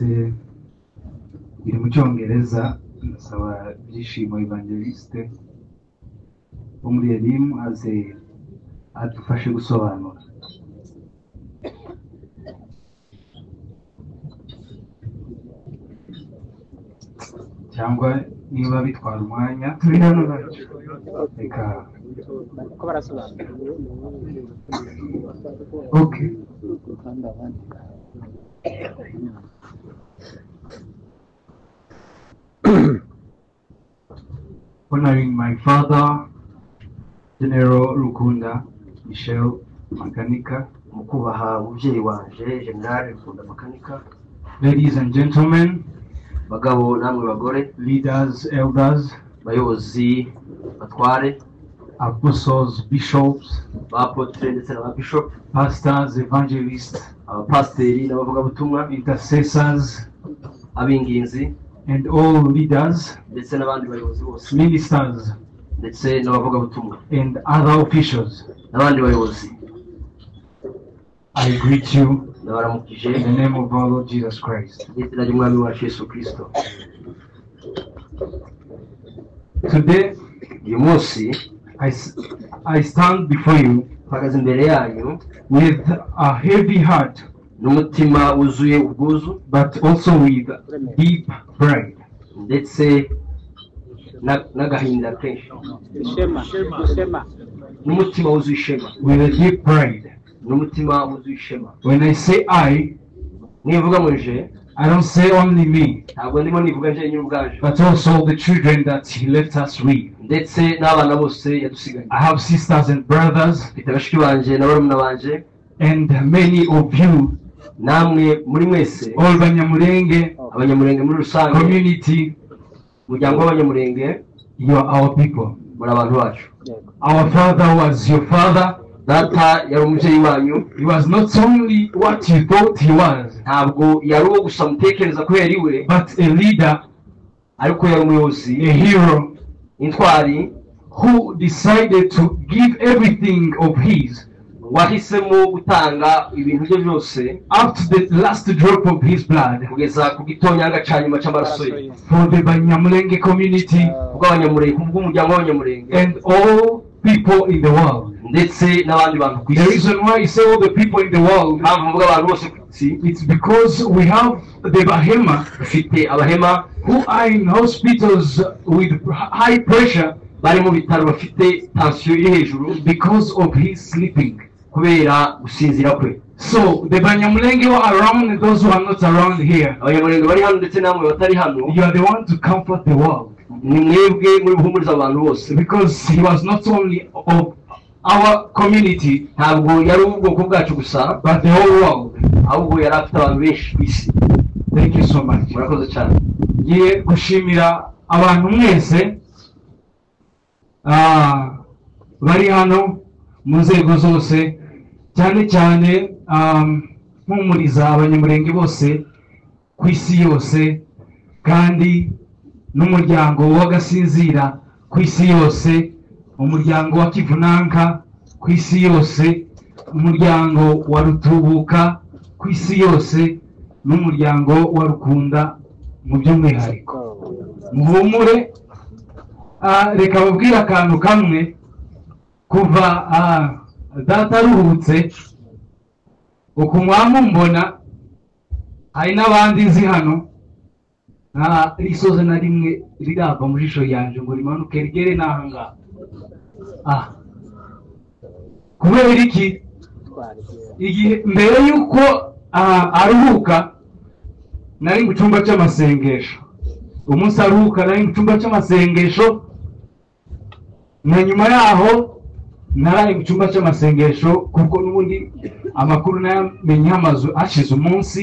byanditse biri mu Cyongereza. Ndasaba Byishimo Evangeliste wo muri Elim aze adufashe gusobanura. Cyangwa niba bitwara umwanya turi hano bacu reka ko barasobanura. okay. Honoring my father, General Rukunda Michel Makanika, mukubaha umubyeyi wanje General Rukunda Makanika, ladies and gentlemen, bagabo namwe bagore, leaders, elders, bayobozi batware, apostles, bishops, bapotre ndetse n'ababishop, pastors, evangelists, abapasteri n'abavugabutumwa, intercessors, abinginzi and all leaders, ndetse n'abandi bayobozi bose, ministers, ndetse n'abavugabutumwa and other officials. n'abandi bayobozi. I greet you Ndabaramukije in the name of our Lord Jesus Christ. n'izina ry'Umwami wacu Yesu Kristo. Today, Uyu munsi I stand before you mpagaze imbere yanyu with a heavy heart, n'umutima wuzuye ubwuzu, but also with deep pride. ndetse n'agahinda kenshi, n'umutima wuzuye ishema, With a deep pride. n'umutima wuzuye ishema. When I say I Nivuga ngo nje, don't say only me, ntabwo ndimo nivuga nje nyine ubwanje, but also the children that He left us with. ndetse n'abana bose yadusiganye. I have sisters and brothers, Mfite bashiki banje na barumuna banje, and many of you, namwe muri mwese, all Banyamulenge abanyamurenge muri rusange, community, umuryango w'abanyamurenge, you are our people. muri abantu bacu. Our father was your father. Data yari umubyeyi wanyu, He was not only what you thought he was, ntabwo yari uwo gusa mutekereza ko yari we, but a leader, ariko yari umuyobozi, a hero, intwari, who decided to give everything of his wahisemo gutanga ibintu bye byose up to the last drop of his blood kugeza ku gitonyanga cya nyuma cy'amaraso ye, for the Banyamulenge community bw'abanyamurenge, bw'umuryango w'abanyamurenge, and all people in the world. ndetse n'abandi bantu ku The isi. reason why I say all the people in the world, Impamvu mvuga abantu bose ku isi, it's because we have the Bahema dufite abahema who are in hospitals with high pressure bari mu bitaro bafite tension iri hejuru because of his sleeping. kubera gusinzira kwe. So the Banyamulenge who are around and those who are not around here, Abanyamurenge bari hano ndetse namwe batari hano, you are the one to comfort the world, ni mwebwe muri buhumuriza abantu bose, because he was not only of our community ntabwo yari ubwoko bwacu gusa, but the whole world. ahubwo yari afite abantu benshi ku isi. Thank you so much. Murakoze cyane. Ngiye gushimira abantu mwese bari hano mu nzego zose, cyane cyane mpumuriza abanyamurenge bose ku isi yose, kandi n'umuryango w'Agasinzira ku isi yose, umuryango wa Kivunanka ku isi yose, umuryango wa Rutubuka ku isi yose, n'umuryango wa Rukunda mu by'umwihariko. Muhumure, reka babwire akantu kamwe. Kuva data aruhutse, uku mwamumbona, hari n'abandi nzi hano, nta risoze na rimwe rirava mu jisho yanje ngo rimanuke rigere n'ahangaha. Kubera iki? Igihe mbere y'uko aruhuka nari mu cyumba cy'amasengesho, umunsi aruhuka nari mu cyumba cy'amasengesho, na nyuma yaho naraye mu cyumba cy'amasengesho, kuko n'ubundi amakuru nayamenye amazu ashize umunsi,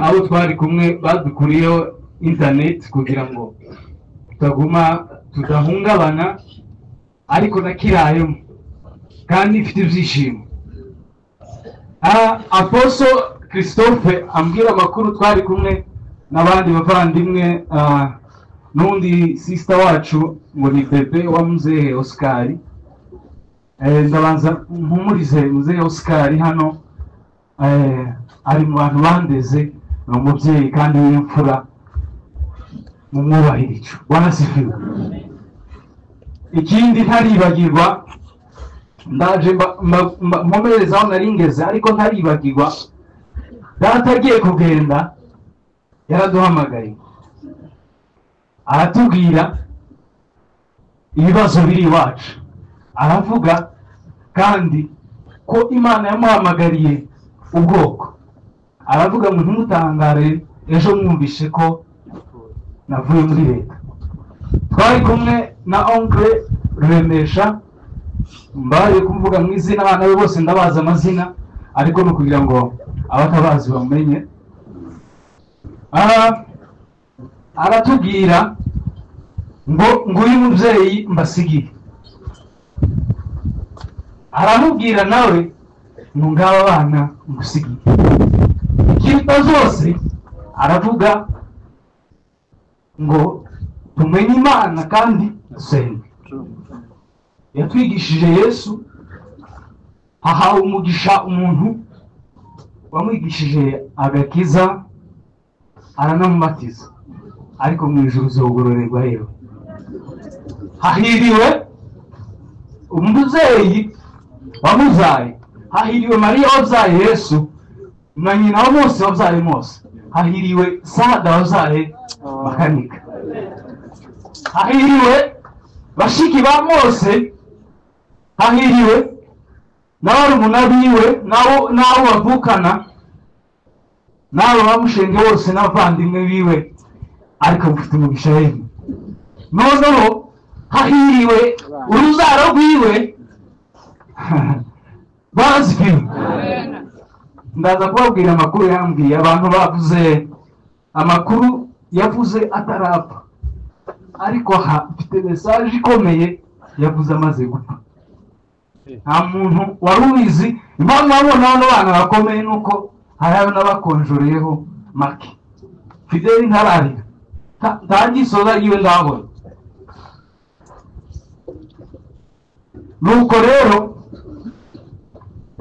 abo twari kumwe badukuriyeho internet kugira ngo tudahungabana, ariko nakirayemo kandi mfite ibyishimo. Apostle Christophe ambwira amakuru, twari kumwe n'abandi bavandimwe, n'undi sister wacu ngo ni bebe wa Muzehe Oscar. Ndabanza mpumurize Muzehe Oscar hano, ari mu bantu bandeze, ni umubyeyi kandi w'imfura mumwubahire icyo wanasifiwe. Ikindi ntaribagirwa, ndaje mpomereza aho nari ngeze, ariko ntaribagirwa, data agiye kugenda yaraduhamagaye aratubwira ibibazo biri iwacu, aravuga kandi ko Imana yamuhamagariye ubwoko, aravuga ngo ntimutangare ejo mwumvishe ko navuye muri leta. Twari kumwe na oncle Remesha, mbaye kuvuga mu izina, abana be bose ndabaza amazina, ariko no kugira ngo abatabazi bamenye. Aratubwira ngo uyu mubyeyi mbasigiye, aramubwira nawe ngo ngaba abana ngusigiye. Ikiruta zose aravuga ngo tumenye Imana kandi dusenge. Yatwigishije Yesu, hahawe umugisha umuntu wamwigishije agakiza aranamubatiza, ariko mu ijuru uzogororerwa yewe. Hahiriwe umubyeyi wamuzaye, hahiriwe Mariya wabyaye Yesu na nyina wa Mose wabyaye Mose, hahiriwe Sada wabyaye Makanika, hahiriwe bashiki ba Mose, hahiriwe n'abarumuna biwe n'abo bavukana n'abo bamushenge bose n'abavandimwe biwe, ariko mufite umugisha w'Imana. Noneho hahiriwe uruzaro rwiwe bazwiwe. Ndaza kubabwira amakuru yambwiye, abantu bavuze amakuru yavuze atarapfa, ariko mfite mesaje ikomeye yavuze amaze gupfa. Nta muntu wari ubizi. Impamvu babona bano bana bakomeye nuko hari n'abakonjoreyeho make. Fideli ntararira, ntagisoza yiwe ndabona. Nuko rero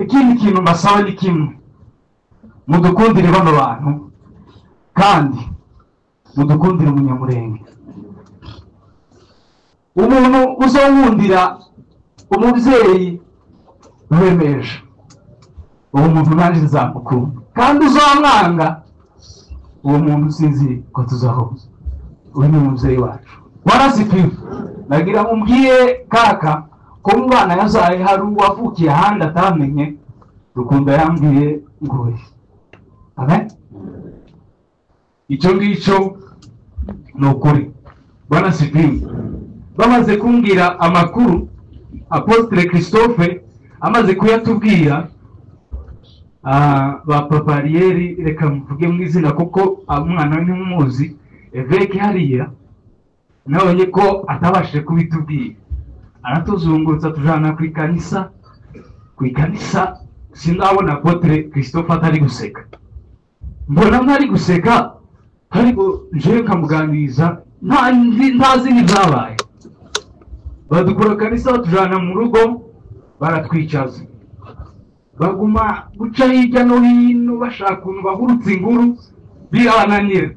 ikindi kintu mbasaba ni kimwe, mudukundire bano bantu kandi mudukundire Umunyamurenge. Umuntu uzawundira umubyeyi Remesha, uwo muntu nanjye nzamukunda, kandi uzamwanga uwo muntu sinzi ko tuzahuza. Uyu ni umubyeyi wacu warasifiwe. Nagira mumbwiye kaka ko mu bana yazaye hari uwavukiye ahandi atamenye, Rukunda yambwiye ngo amen. Icyo ngicyo ni ukuri. Barasifiwe. Bamaze kumbwira amakuru, Apostle Christophe amaze kuyatubwira, ba Papariyeri reka mvuge mu izina kuko umwana we ntumuzi, Eveke hariya nabonye ko atabashije kubitubwira, aratuzungurutsa tujana ku ikanisa. Sindabona Apostle Christophe atari guseka, mbona ntari guseka, ariko nje kamuganiriza ntazi n'ibyabaye. Badukura kanisa batujana mu rugo, baratwicaza, baguma guca hirya no hino bashaka ukuntu bahurutse inguru, birabananira.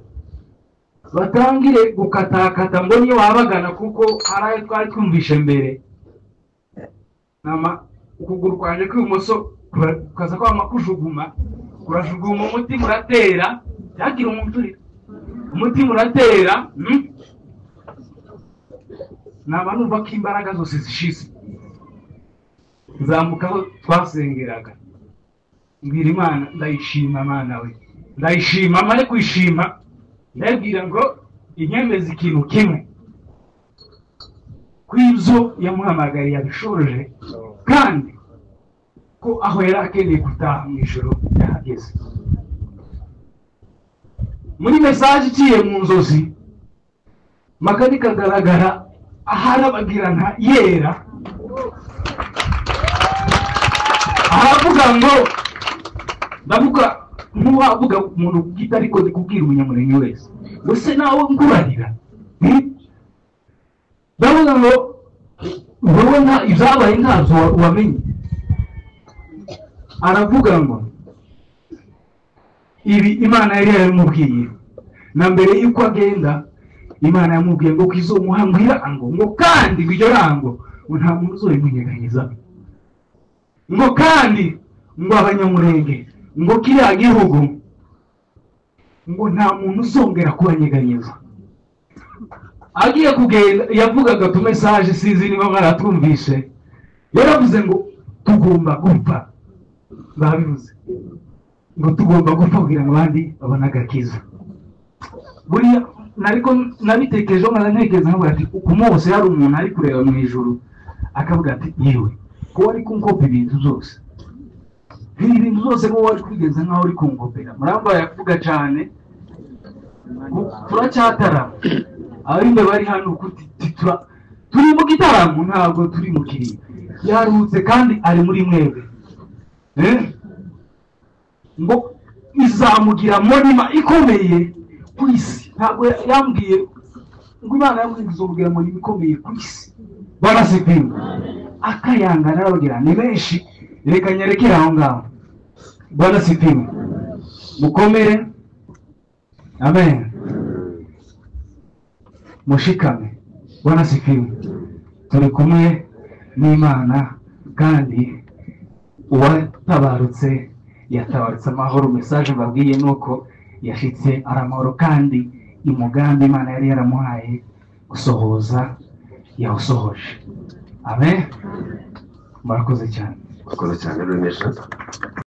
Batangire gukatakata ngo niyo wabagana, kuko hari ayo twari twumvishe mbere. Ukuguru kwanje kw'ibumoso kukaza kwama kujuguma, kurajuguma, umutima uratera, yakira umuntu uri umutima uratera. Naba numva ko imbaraga zose zishize, nzamuka aho twasengeraga, mbwira Imana, ndayishima Mana we, ndayishima. Mare kwishima ndabwira ngo inyemeza ikintu kimwe, kw'ibyo yamuhamagariye abishoje, kandi ko aho yari akeneye gutaha mu ijoro yahageze. Muri mesaje iciye mu nzozi, Makanika kagaragara aharabagirana yera, aravuga ngo, ndavuga nk'uwavuga umuntu bwite, ariko ndi kubwira Umunyamurenge wese ngo se nawe ngurarira. Ndavuga ngo wowe ibyabaye ntabyo wamenye. Aravuga ngo ibi Imana yari yaramubwiye na mbere yuko agenda. Imana yamubwiye ngo kizomuhambira ngo kandi iryo rango ngo nta muntu uzoyimunyeganyiza, ngo kandi ngo abanyamurenge ngo kiriya gihugu ngo nta muntu uzongera kubanyeganyeza. Agiye kugenda yavugaga tu message, sizi niba mwaratumvishe, yaravuze ngo tugomba gupfa. Babivuze ngo tugomba gupfa kugira ngo abandi babone agakiza. Buriya nariko nabitekereje nkantekereza ngo ati uko mose yari umuntu ari kureba mu ijuru akavuga ati yewe ko wari kunkopa ibintu byose, ibintu byose ko wari kwigenza nkaho uri kunkopera. Muramba yavuga cyane turacyatara abimbe bari hano kuti turi mu gitaramo, ntabwo turi mu kiriyo. Yarutse kandi ari muri mwebwe, ngo izamugira monima ikomeye ku isi. Ntabwo yambwiye ngo Imana yambwiye izomugira monima ikomeye ku isi. Barasipima akayangana arabagira ni benshi, reka nyerekere aho ngaho. Barasipima mukomere, amen, mushikame. Barasipima turi kumwe n'Imana, kandi uwatabarutse yatabarutse amahoro. Message babwiye nuko yashitse aramahoro, kandi umugambi Imana yari yaramuhaye gusohoza yawusohoje. Amen. Murakoze cyane. Murakoze cyane Remesha.